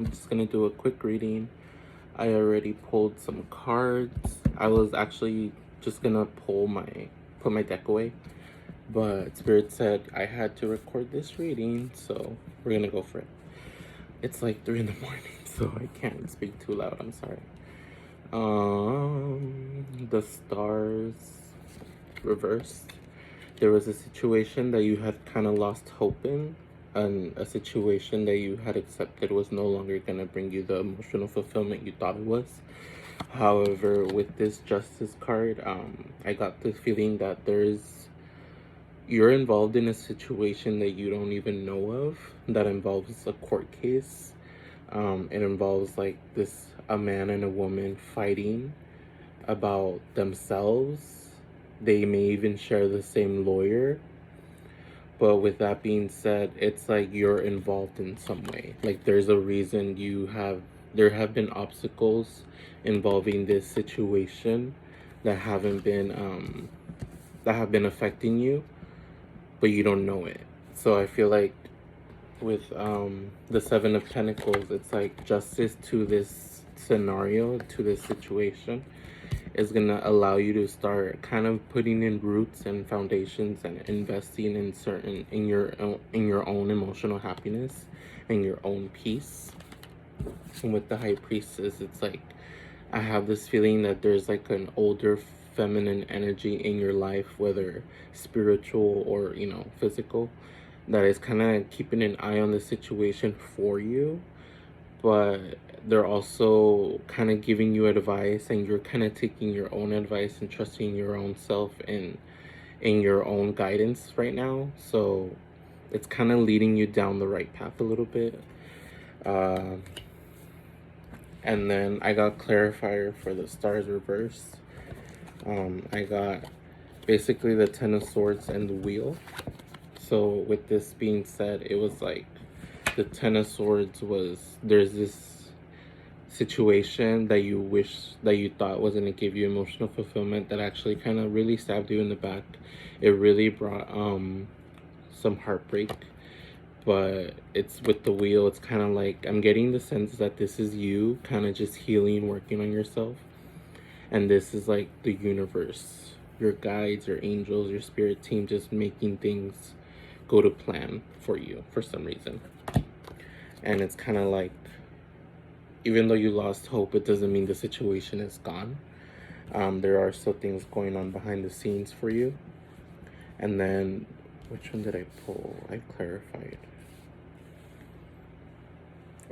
I'm just gonna do a quick reading. I already pulled some cards. I was actually just gonna put my deck away, but Spirit said I had to record this reading, so we're gonna go for it. It's like 3 in the morning, so I can't speak too loud. I'm sorry. The stars reversed. There was a situation that you had kind of lost hope in, and a situation that you had accepted was no longer going to bring you the emotional fulfillment you thought it was. However, with this justice card, I got the feeling that you're involved in a situation that you don't even know of, that involves a court case. It involves like a man and a woman fighting about themselves. They may even share the same lawyer. But with that being said, it's like you're involved in some way. Like there's a reason there have been obstacles involving this situation that have been affecting you, but you don't know it. So I feel like with the Seven of Pentacles, it's like justice to this scenario, to this situation, is gonna allow you to start kind of putting in roots and foundations and investing in your own emotional happiness and your own peace. And with the High Priestess, it's like I have this feeling that there's like an older feminine energy in your life, whether spiritual or physical, that is kind of keeping an eye on the situation for you, but they're also kind of giving you advice, and you're kind of taking your own advice and trusting your own self and in your own guidance right now. So it's kind of leading you down the right path a little bit. uh, and then I got clarifier for the stars reversed. I got basically the Ten of Swords and the Wheel. So with this being said, it was like the Ten of Swords was, there's this situation that you thought was going to give you emotional fulfillment that actually kind of really stabbed you in the back. It really brought some heartbreak. But it's with the Wheel, it's kind of like I'm getting the sense that this is you kind of just healing, working on yourself. And this is like the universe, your guides, your angels, your spirit team just making things go to plan for you for some reason. And it's kind of like, even though you lost hope, it doesn't mean the situation is gone. There are still things going on behind the scenes for you. And then, which one did I pull? I clarified.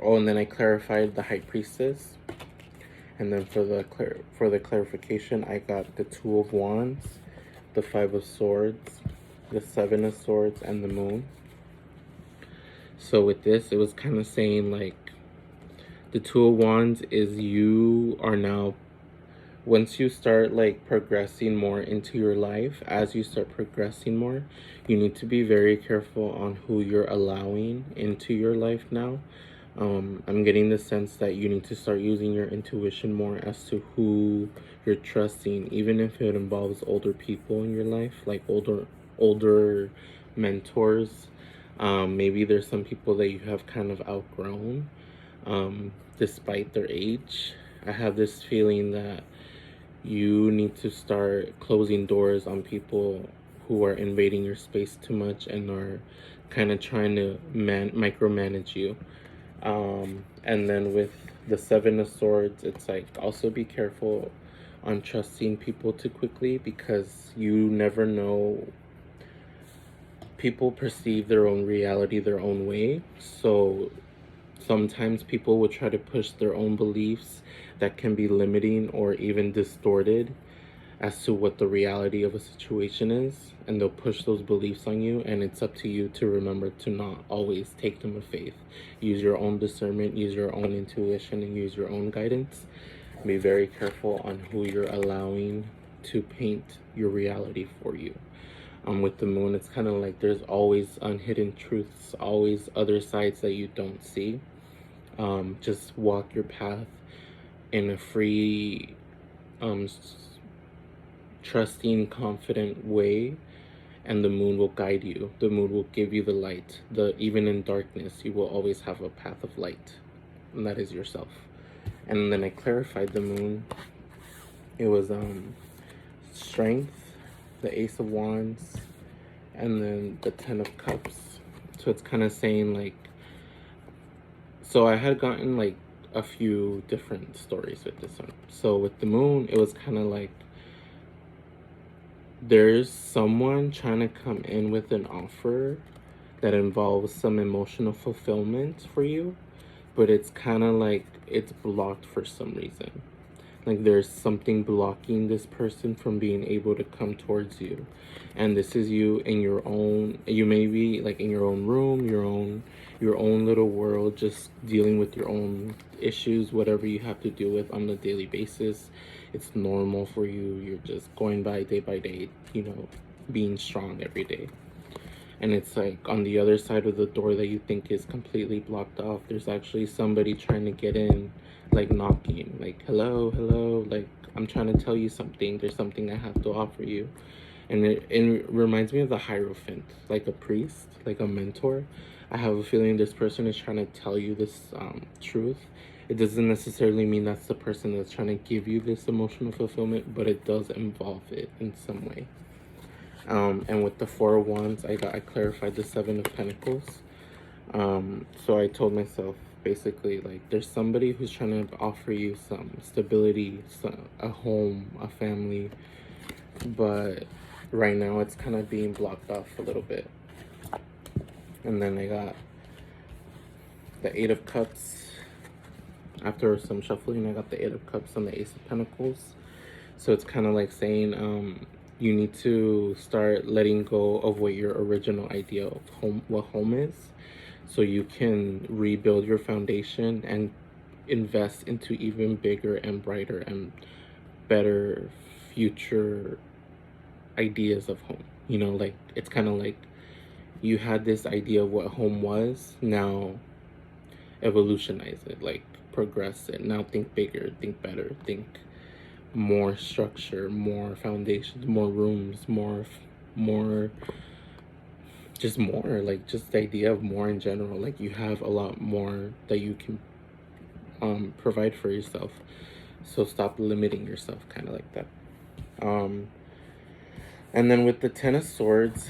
Oh, and then I clarified the High Priestess. And then for the clarification, I got the Two of Wands, the Five of Swords, the Seven of Swords, and the Moon. So with this, it was kind of saying like the Two of Wands is you are now, once you start like progressing more into your life, as you start progressing more, you need to be very careful on who you're allowing into your life now. I'm getting the sense that you need to start using your intuition more as to who you're trusting, even if it involves older people in your life, like older mentors. Maybe there's some people that you have kind of outgrown, despite their age. I have this feeling that you need to start closing doors on people who are invading your space too much and are kind of trying to micromanage you. And then with the Seven of Swords, it's like also be careful on trusting people too quickly, because you never know. People perceive their own reality their own way. So sometimes people will try to push their own beliefs that can be limiting or even distorted as to what the reality of a situation is, and they'll push those beliefs on you, and it's up to you to remember to not always take them with faith. Use your own discernment, use your own intuition, and use your own guidance. Be very careful on who you're allowing to paint your reality for you. With the Moon, it's kind of like there's always unhidden truths, always other sides that you don't see. Just walk your path in a free, trusting, confident way, and the Moon will guide you. The Moon will give you the light. Even in darkness, you will always have a path of light. and that is yourself. And then I clarified the moon. It was strength, the Ace of Wands, and then the Ten of Cups. So it's kind of saying like, so I had gotten like a few different stories with this one. So with the moon, it was kind of like there's someone trying to come in with an offer that involves some emotional fulfillment for you, but it's kind of like it's blocked for some reason. Like there's something blocking this person from being able to come towards you. And this is you in your own, you may be like in your own room, your own little world, just dealing with your own issues, whatever you have to deal with on a daily basis. It's normal for you. You're just going by day, you know, being strong every day. And it's like on the other side of the door that you think is completely blocked off, there's actually somebody trying to get in, like knocking, like hello, like I'm trying to tell you something, there's something I have to offer you. And it reminds me of the Hierophant, like a priest, like a mentor. I have a feeling this person is trying to tell you this truth. It doesn't necessarily mean that's the person that's trying to give you this emotional fulfillment, but it does involve it in some way. And with the Four of Wands, I clarified the Seven of Pentacles. So I told myself basically like there's somebody who's trying to offer you some stability, a home, a family, but right now it's kind of being blocked off a little bit. And then I got the Eight of Cups. After some shuffling, I got the Eight of Cups and the Ace of Pentacles. So it's kind of like saying you need to start letting go of what your original idea of home, what home is, so you can rebuild your foundation and invest into even bigger and brighter and better future ideas of home. You know, like it's kind of like you had this idea of what home was, now evolutionize it, like progress it. Now think bigger, think better, think more structure, more foundations, more rooms, more just more, like just the idea of more in general. Like you have a lot more that you can provide for yourself, so stop limiting yourself, kind of like that. And then with the Ten of Swords,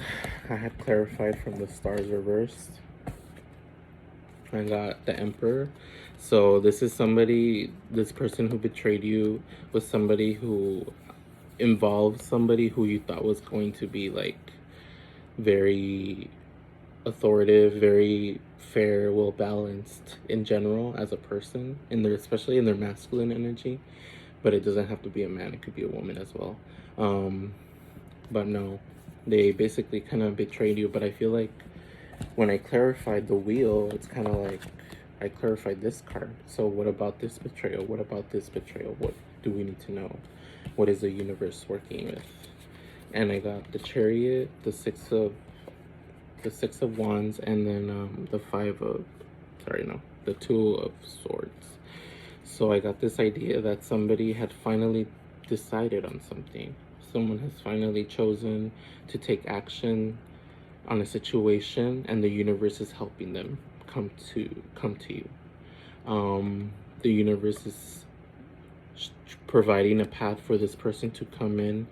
I had clarified from the stars reversed. I got the Emperor. So this is somebody, this person who betrayed you was somebody who involved somebody who you thought was going to be like very authoritative, very fair, well balanced in general as a person, in their, especially in their masculine energy. But it doesn't have to be a man, it could be a woman as well. But no, they basically kind of betrayed you. But I feel like when I clarified the wheel, it's kind of like I clarified this card. So what about this betrayal? What about this betrayal? What do we need to know? What is the universe working with? And I got the Chariot, the Six of Wands, and then the Two of Swords. So I got this idea that somebody had finally decided on something. Someone has finally chosen to take action on a situation, and the universe is helping them come to you. The universe is providing a path for this person to come in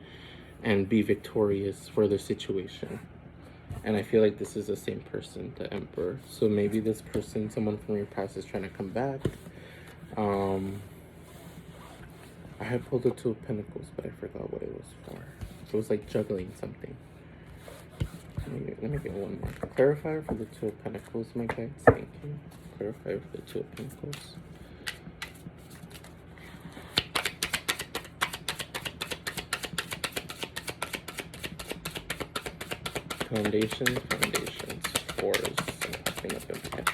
and be victorious for the situation. And I feel like this is the same person, the Emperor. So maybe this person, someone from your past, is trying to come back. I had pulled the Two of Pentacles, but I forgot what it was for. So it was like juggling something. Let me get one more. Clarifier for the Two of Pentacles, my guys. Thank you. Clarifier for the Two of Pentacles. Foundations, fours, something up in here.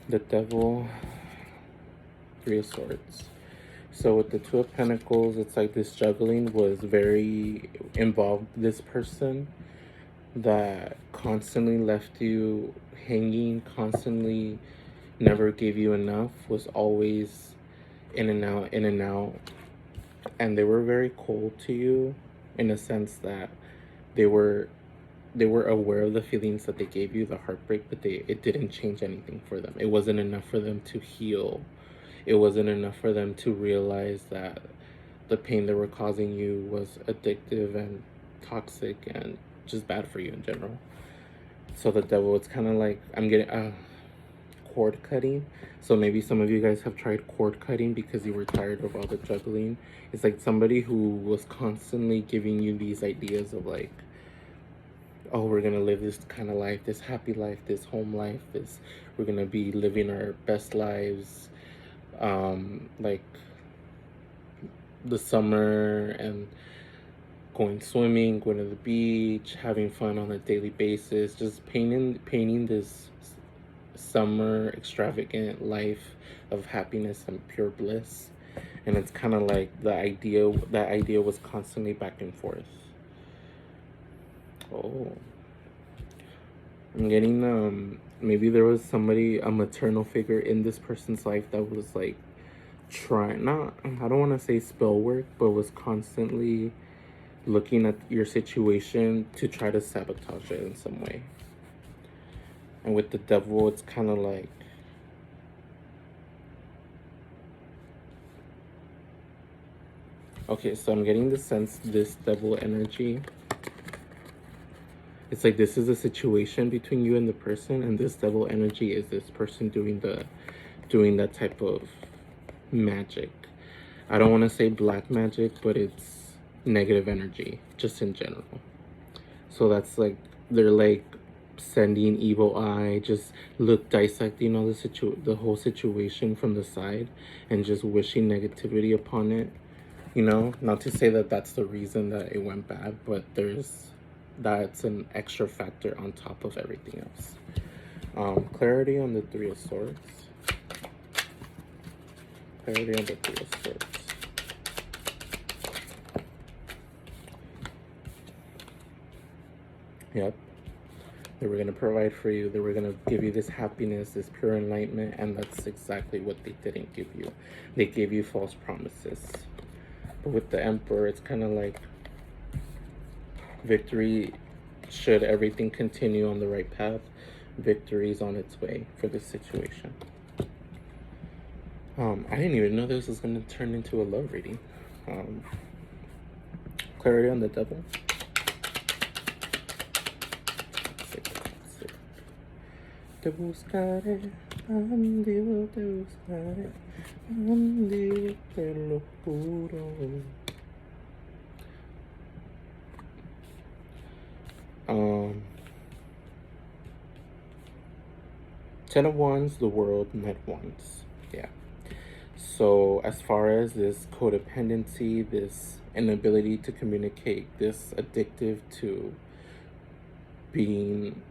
The Devil, Three of Swords. So with the Two of Pentacles, it's like this juggling was very involved. This person that constantly left you hanging, constantly never gave you enough, was always in and out, in and out. And they were very cold to you in a sense that they were they were aware of the feelings that they gave you, the heartbreak, but it didn't change anything for them. It wasn't enough for them to heal. It wasn't enough for them to realize that the pain they were causing you was addictive and toxic and just bad for you in general. So the devil, it's kind of like, I'm getting cord cutting. So maybe some of you guys have tried cord cutting because you were tired of all the juggling. It's like somebody who was constantly giving you these ideas of like, oh, we're gonna live this kind of life, this happy life, this home life, this, we're gonna be living our best lives, like the summer and going swimming, going to the beach, having fun on a daily basis, just painting this summer extravagant life of happiness and pure bliss. And it's kind of like that idea was constantly back and forth. Oh, I'm getting maybe there was somebody, a maternal figure in this person's life that was like trying, not, I don't want to say spell work, but was constantly looking at your situation to try to sabotage it in some way. And with the devil, it's kind of like, okay, so I'm getting the sense this devil energy, it's like this is a situation between you and the person, and this devil energy is this person doing that type of magic. I don't want to say black magic, but it's negative energy just in general. So that's like, they're like sending evil eye, just dissecting all the whole situation from the side and just wishing negativity upon it. You know, not to say that that's the reason that it went bad, but that's an extra factor on top of everything else. Clarity on the Three of Swords. Clarity on the Three of Swords. Yep. They were going to provide for you. They were going to give you this happiness, this pure enlightenment, and that's exactly what they didn't give you. They gave you false promises. But with the Emperor, it's kind of like victory, should everything continue on the right path, victory is on its way for this situation. I didn't even know this was going to turn into a love reading. Clarity on the Devil. Te buscaré, bandido, te buscaré, bandido, te lo juro. Ten of Wands, the World, met once. Yeah. So as far as this codependency, this inability to communicate, this addictive to being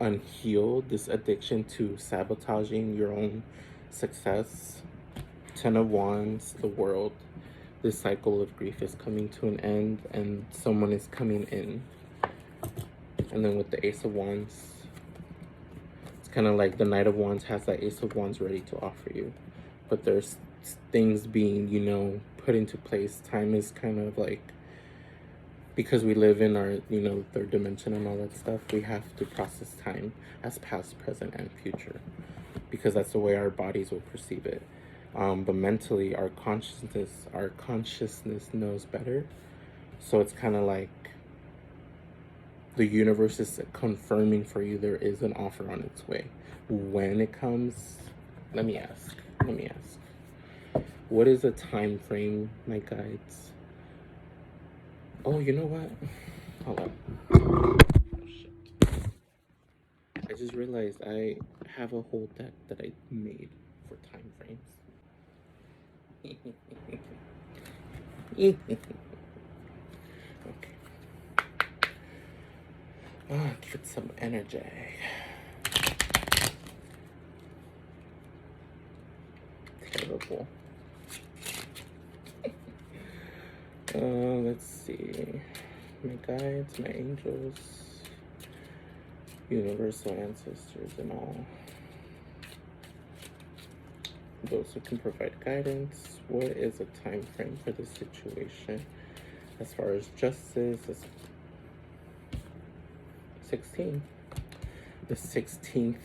unhealed, this addiction to sabotaging your own success, Ten of Wands, the World, this cycle of grief is coming to an end and someone is coming in. And then with the Ace of Wands, it's kind of like the Knight of Wands has that Ace of Wands ready to offer you. But there's things being, you know, put into place. Time is kind of like, because we live in our, you know, third dimension and all that stuff, we have to process time as past, present, and future. Because that's the way our bodies will perceive it. But mentally, our consciousness knows better. So it's kind of like the universe is confirming for you there is an offer on its way. When it comes, let me ask. What is a time frame, my guides? Oh, you know what? Hold on. Oh, shit. I just realized I have a whole deck that I made for time frames. Okay. Give it some energy. Terrible. Let's see. My guides, my angels, universal ancestors, and all those who can provide guidance. What is a time frame for this situation as far as justice? 16. The 16th.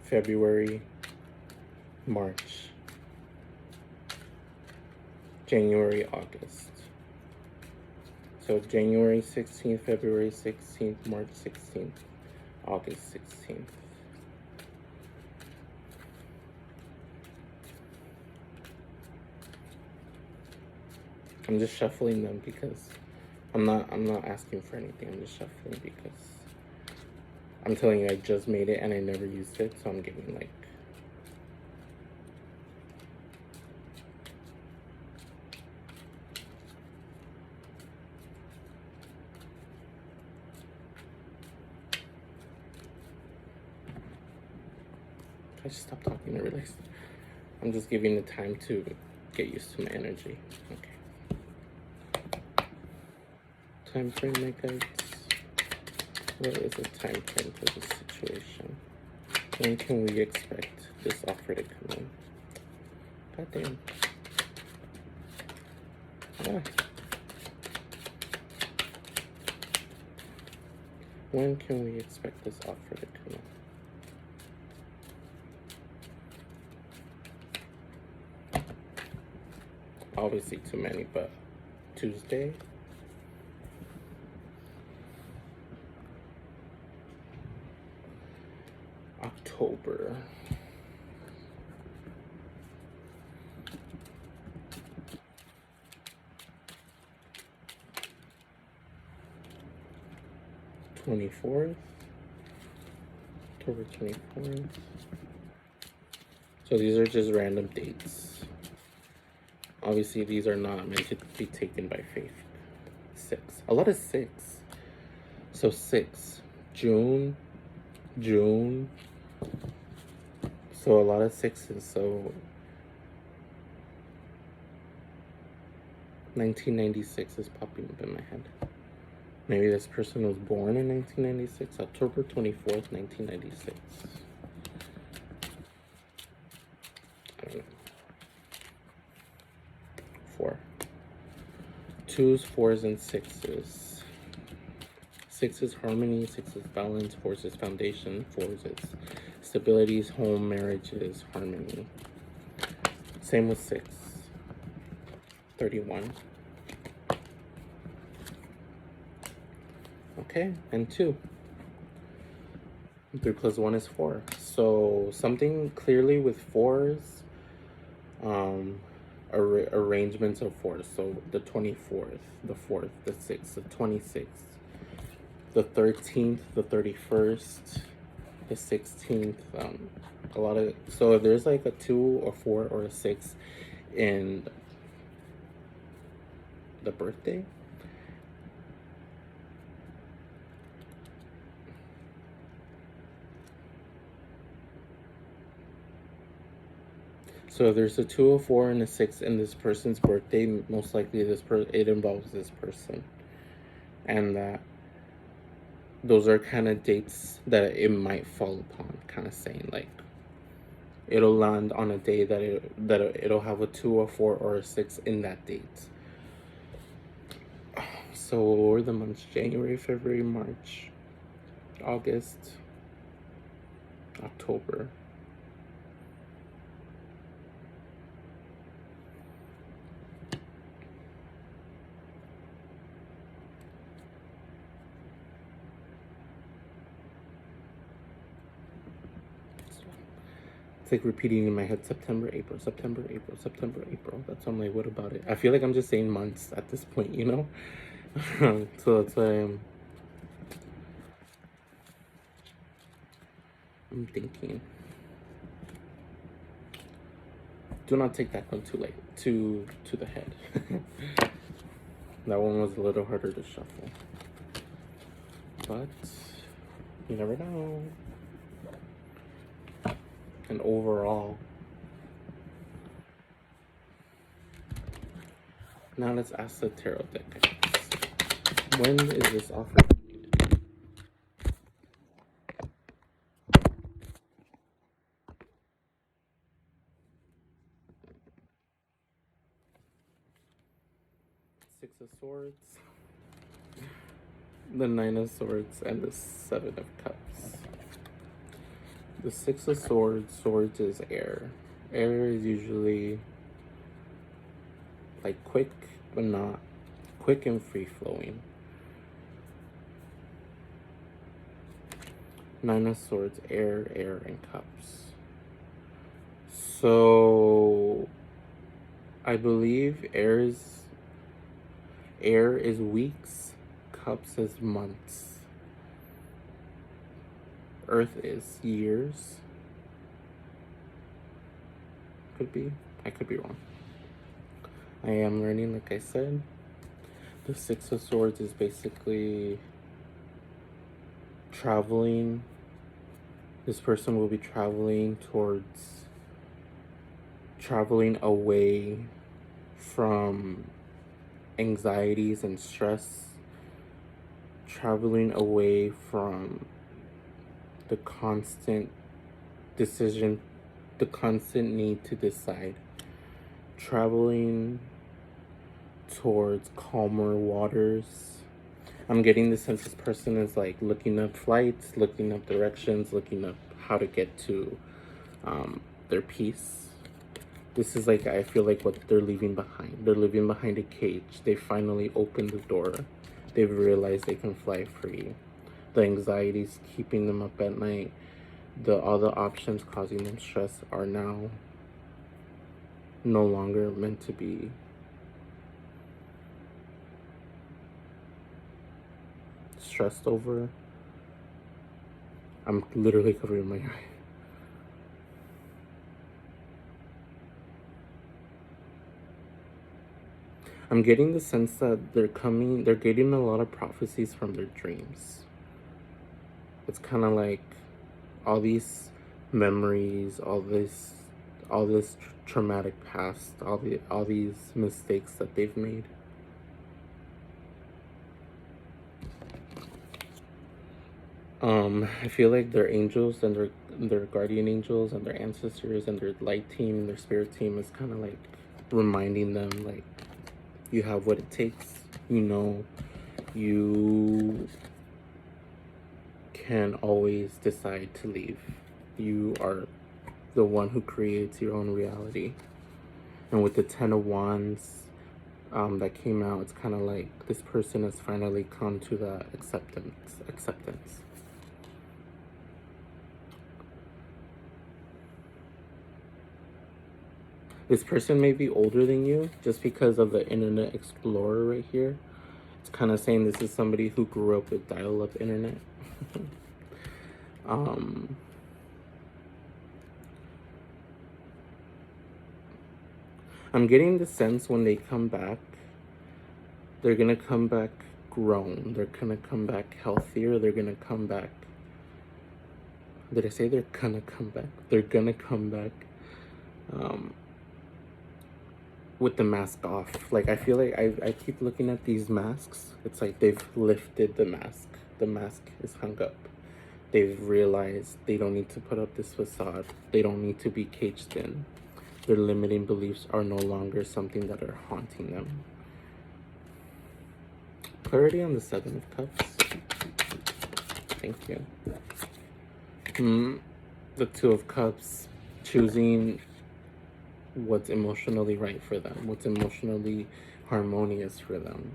February, March, January, August. So January 16th, February 16th, March 16th, August 16th. I'm just shuffling them because I'm not asking for anything. I'm just shuffling because I'm telling you I just made it and I never used it, so I'm giving like I just stopped talking to relax. I'm just giving the time to get used to my energy. Okay. Time frame, my guides. What is the time frame for this situation? When can we expect this offer to come in? God damn. Ah. When can we expect this offer to come in? Obviously too many, but Tuesday. October. October 24th. So these are just random dates. Obviously, these are not meant to be taken by faith. 6. A lot of 6. So 6. June. So a lot of 6s. So 1996 is popping up in my head. Maybe this person was born in 1996. October 24th, 1996. I don't know. 4. 2s, 4s, and 6s. 6 is harmony, 6 is balance, 4 is foundation, 4 is stability, home, marriages, harmony. Same with 6. 31. Okay, and 2. 3 plus 1 is 4. So something clearly with 4s, arrangements of 4s. So the 24th, the 4th, the 6th, the 26th, the 13th, the 31st, the 16th. A lot of, so there's like a 2, a 4, or a 6 in the birthday. So if there's a 2, a 4, and a 6 in this person's birthday, most likely it involves this person, and that those are kind of dates that it might fall upon. Kind of saying like it'll land on a day that it'll have a 2, a 4, or a 6 in that date. So what were the months? January, February, March, August, October. It's like repeating in my head, September, April, September, April, September, April. That's why I'm like, what about it? I feel like I'm just saying months at this point, you know? So that's why I'm thinking. Do not take that one too late, to the head. That one was a little harder to shuffle. But you never know. And overall, now let's ask the tarot deck. When is this offer? Six of Swords, the Nine of Swords, and the Seven of Cups. The Six of Swords, swords is air. Air is usually like quick, but not quick and free flowing. Nine of Swords, air, and cups. So I believe air is weeks, cups is months, earth is years. Could be. I could be wrong. I am learning, like I said. The Six of Swords is basically traveling. This person will be traveling away from anxieties and stress, traveling away from the constant need to decide, traveling towards calmer waters. I'm getting the sense this person is like looking up flights, looking up directions, looking up how to get to their peace. This is like, I feel like what they're leaving behind. They're leaving behind a cage. They finally opened the door. They've realized they can fly free. The anxieties keeping them up at night, the other options causing them stress are now no longer meant to be stressed over. I'm literally covering my eye. I'm getting the sense that they're getting a lot of prophecies from their dreams. It's kind of like all these memories, all this traumatic past, all these mistakes that they've made. I feel like their angels and their guardian angels and their ancestors and their light team, their spirit team is kind of like reminding them, like, you have what it takes. You know, you can always decide to leave. You are the one who creates your own reality. And with the Ten of Wands that came out, it's kind of like this person has finally come to the acceptance. This person may be older than you just because of the Internet Explorer right here. It's kind of saying this is somebody who grew up with dial-up internet. I'm getting the sense when they come back, they're gonna come back grown. They're gonna come back healthier. They're gonna come back. Did I say they're gonna come back? They're gonna come back with the mask off. Like, I feel like I keep looking at these masks. It's like they've lifted the mask. The mask is hung up. They've realized they don't need to put up this facade. They don't need to be caged in. Their limiting beliefs are no longer something that are haunting them. Clarity on the Seven of Cups. Thank you. The Two of Cups. Choosing what's emotionally right for them, what's emotionally harmonious for them.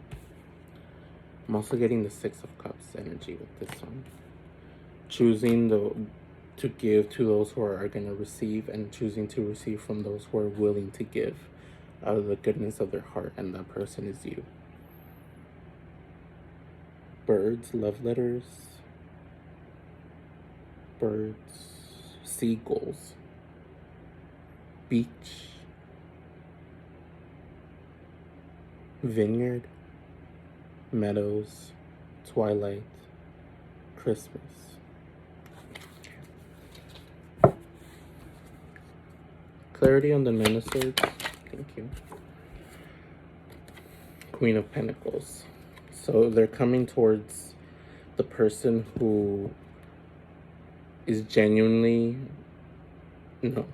I'm also getting the Six of Cups energy with this one. Choosing to give to those who are going to receive, and choosing to receive from those who are willing to give out of the goodness of their heart, and that person is you. Birds, love letters, birds, seagulls, beach, vineyard, meadows, twilight, Christmas. Clarity on the Nine of Swords. Thank you. Queen of Pentacles. So they're coming towards the person who is genuinely... No.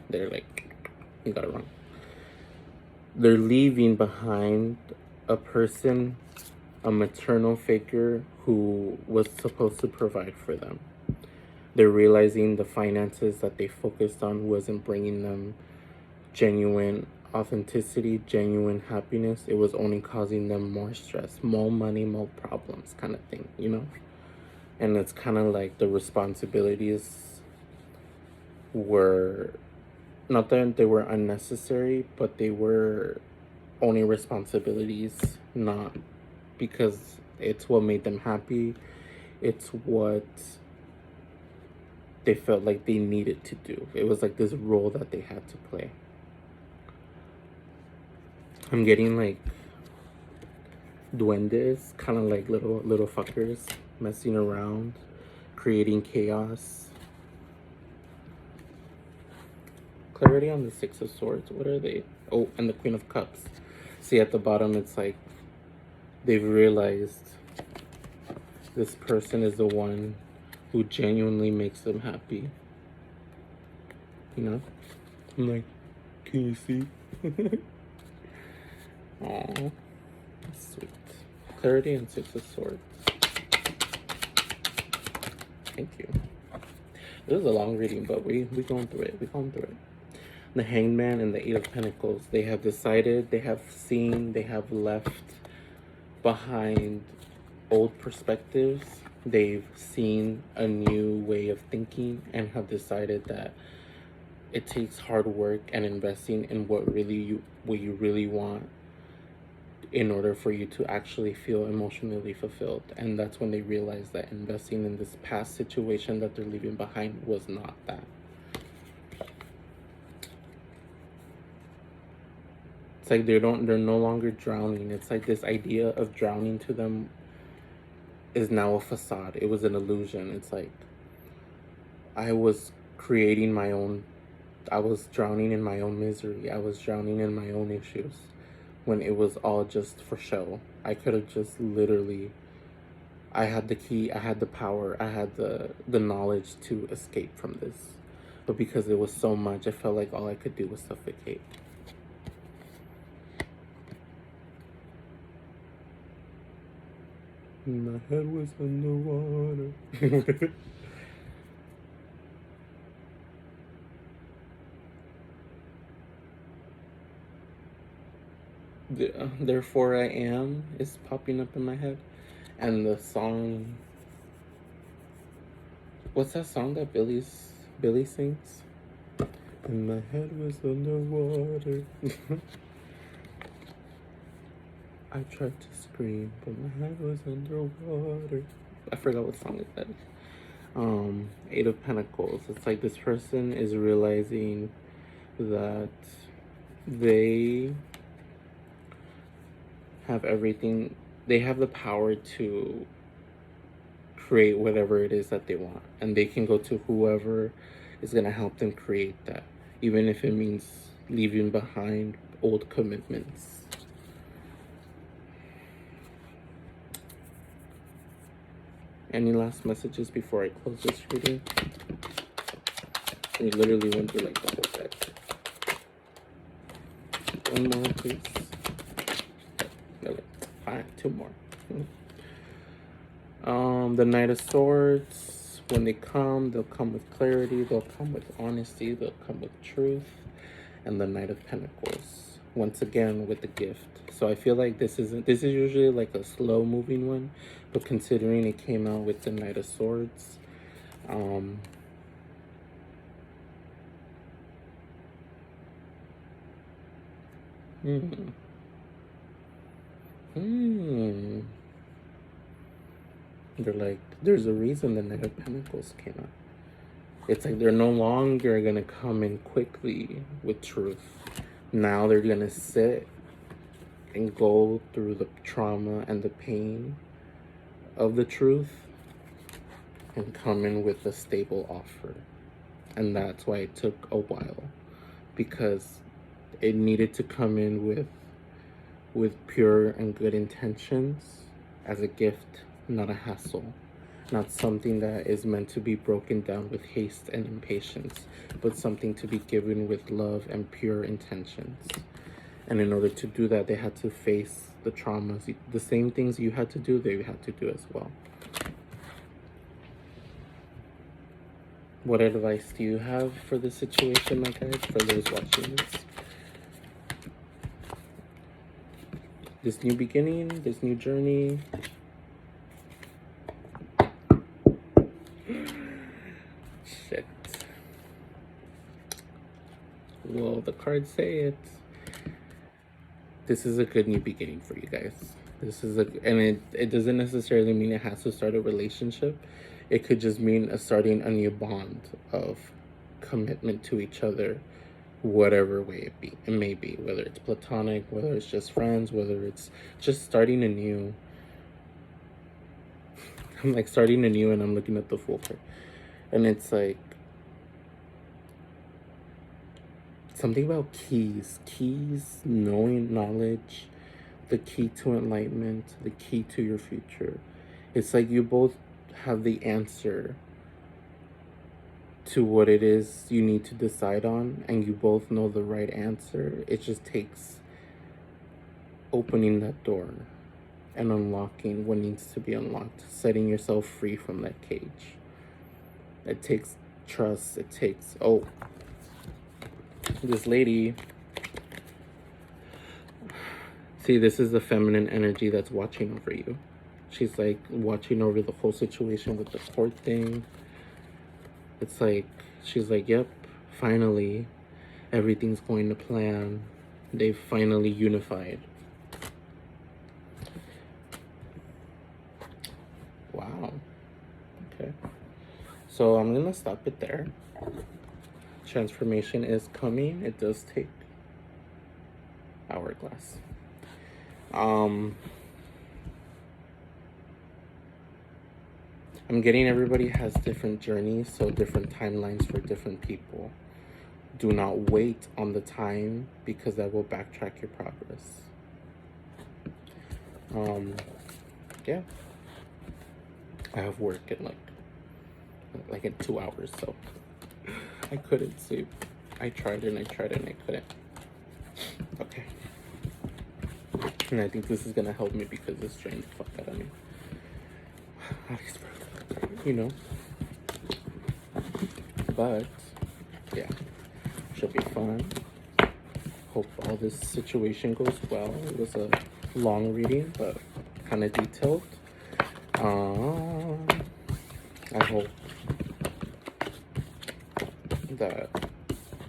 They're like... You got it wrong. they're leaving behind a person, a maternal figure who was supposed to provide for them. They're realizing the finances that they focused on wasn't bringing them genuine authenticity, genuine happiness. It was only causing them more stress, more money, more problems, kind of thing, you know? And it's kind of like the responsibilities were not that they were unnecessary, but they were only responsibilities, not because it's what made them happy. It's what they felt like they needed to do. It was like this role that they had to play. I'm getting like duendes, kind of like little fuckers messing around, creating chaos. Clarity on the Six of Swords. What are they? Oh, and the Queen of Cups. See, at the bottom, it's like they've realized this person is the one who genuinely makes them happy. You know? I'm like, can you see? Aww. That's sweet. Clarity and Six of Swords. Thank you. It was a long reading, but we going through it. We going through it. The Hangman and the Eight of Pentacles. They have decided, they have seen, they have left behind old perspectives. They've seen a new way of thinking and have decided that it takes hard work and investing in what you really want in order for you to actually feel emotionally fulfilled. And that's when they realize that investing in this past situation that they're leaving behind was not that. It's like they're no longer drowning. It's like this idea of drowning to them is now a facade. It was an illusion. It's like I was creating my own, I was drowning in my own misery. I was drowning in my own issues when it was all just for show. I could have just literally, I had the key, I had the power, I had the knowledge to escape from this. But because it was so much, I felt like all I could do was suffocate. My head was underwater. Therefore I Am is popping up in my head. And the song, what's that song that Billy sings? And my head was underwater. I tried to scream, but my head was underwater. I forgot what song it said. Eight of Pentacles. It's like this person is realizing that they have everything. They have the power to create whatever it is that they want. And they can go to whoever is going to help them create that. Even if it means leaving behind old commitments. Any last messages before I close this reading? We literally went through like the whole deck. One more, please. Okay, fine, two more. The Knight of Swords. When they come, they'll come with clarity. They'll come with honesty. They'll come with truth. And the Knight of Pentacles. Once again, with the gift. So I feel like this is usually like a slow moving one, but considering it came out with the Knight of Swords, they're like, there's a reason the Knight of Pentacles came out. It's like they're no longer gonna come in quickly with truth. Now they're gonna sit and go through the trauma and the pain of the truth and come in with a stable offer. And that's why it took a while, because it needed to come in with pure and good intentions as a gift, not a hassle, not something that is meant to be broken down with haste and impatience, but something to be given with love and pure intentions. And in order to do that, they had to face the traumas. The same things you had to do, they had to do as well. What advice do you have for this situation, my guys, for those watching this? This new beginning, this new journey. Shit. Well, the cards say it. This is a good new beginning for you guys. This is and it doesn't necessarily mean it has to start a relationship. It could just mean starting a new bond of commitment to each other, whatever way it may be, whether it's platonic, whether it's just friends, whether it's just starting anew. I'm like starting anew and I'm looking at the Fool card. And it's like something about keys, knowing, knowledge, the key to enlightenment, the key to your future. It's like you both have the answer to what it is you need to decide on, and you both know the right answer. It just takes opening that door and unlocking what needs to be unlocked, setting yourself free from that cage. It takes trust. It takes, oh, this lady, see, this is the feminine energy that's watching over you. She's like watching over the whole situation with the court thing. It's like, she's like, yep, finally, everything's going to plan. They've finally unified. Wow. Okay. So I'm going to stop it there. Transformation is coming. It does take hourglass. I'm getting everybody has different journeys, so different timelines for different people. Do not wait on the time, because that will backtrack your progress. Yeah. I have work in like in 2 hours, so I couldn't sleep. I tried and I couldn't. Okay. And I think this is gonna help me because this drained the fuck out of me. You know. But yeah, should be fun. Hope all this situation goes well. It was a long reading, but kind of detailed. I hope that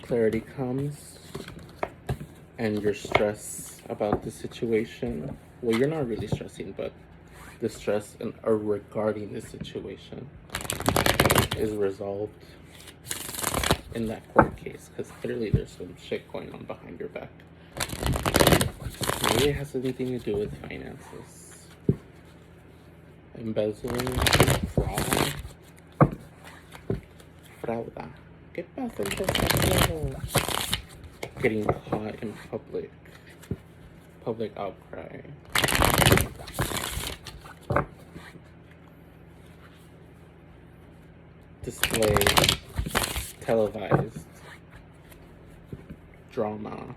clarity comes and your stress about the situation, well, you're not really stressing, but the stress regarding the situation is resolved in that court case, because clearly there's some shit going on behind your back. Maybe it has anything to do with finances, embezzling, fraud. Frauda. ¿Qué pasa entonces? Getting caught in public outcry. Display, televised drama.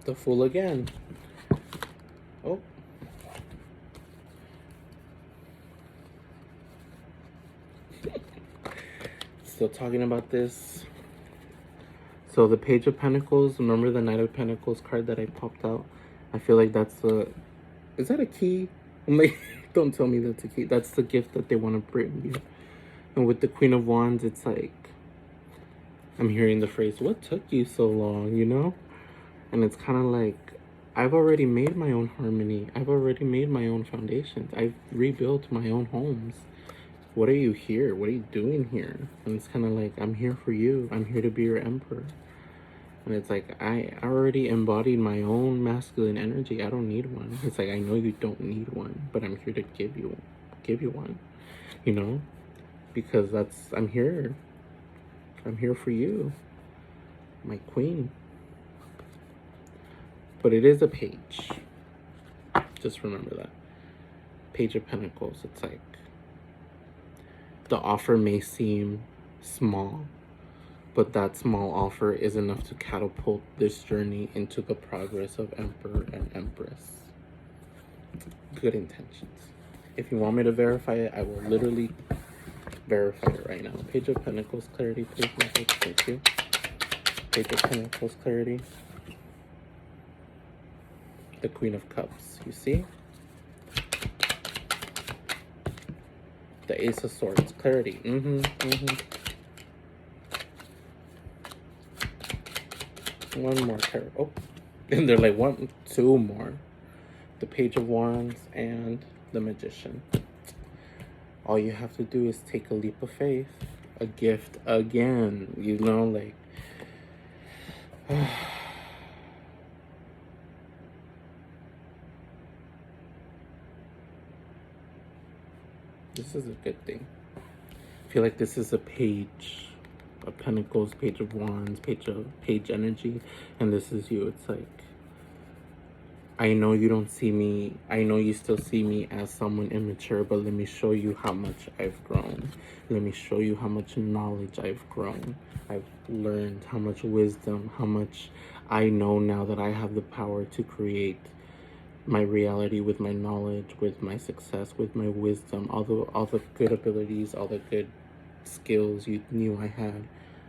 The Fool again. Oh. Still talking about this. So the Page of Pentacles, remember the Knight of Pentacles card that I popped out? I feel like that's is that a key? I'm like, don't tell me that's a key. That's the gift that they want to bring you. And with the Queen of Wands, it's like, I'm hearing the phrase, what took you so long, you know? And it's kind of like, I've already made my own harmony. I've already made my own foundations. I've rebuilt my own homes. What are you here? What are you doing here? And it's kind of like, I'm here for you. I'm here to be your emperor. And it's like, I already embodied my own masculine energy. I don't need one. It's like, I know you don't need one, but I'm here to give you one, you know? Because I'm here. I'm here for you, my queen. But it is a page. Just remember that. Page of Pentacles. It's like, the offer may seem small, but that small offer is enough to catapult this journey into the progress of Emperor and Empress. Good intentions. If you want me to verify it, I will literally verify it right now. Page of Pentacles clarity, please. Thank you. Page of Pentacles clarity. The Queen of Cups, you see? The Ace of Swords, clarity. One more card. Oh, and they're like two more. The Page of Wands and the Magician. All you have to do is take a leap of faith. A gift again. You know, like... This is a good thing. I feel like this is a page of Pentacles, Page of Wands, page energy, and this is you. It's like, I know you don't see me, I know you still see me as someone immature, but let me show you how much I've grown. Let me show you how much knowledge I've grown. I've learned how much wisdom, how much I know now that I have the power to create my reality with my knowledge, with my success, with my wisdom, all the good abilities, all the good skills you knew I had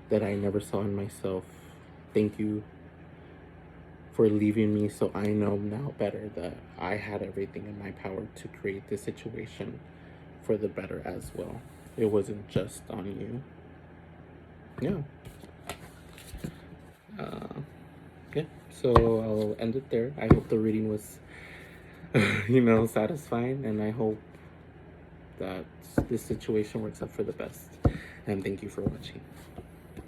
that I never saw in myself. Thank you for leaving me, so I know now better that I had everything in my power to create this situation for the better as well. It wasn't just on you. Yeah. Yeah, so I'll end it there. I hope the reading was satisfying, and I hope that this situation works out for the best. And thank you for watching.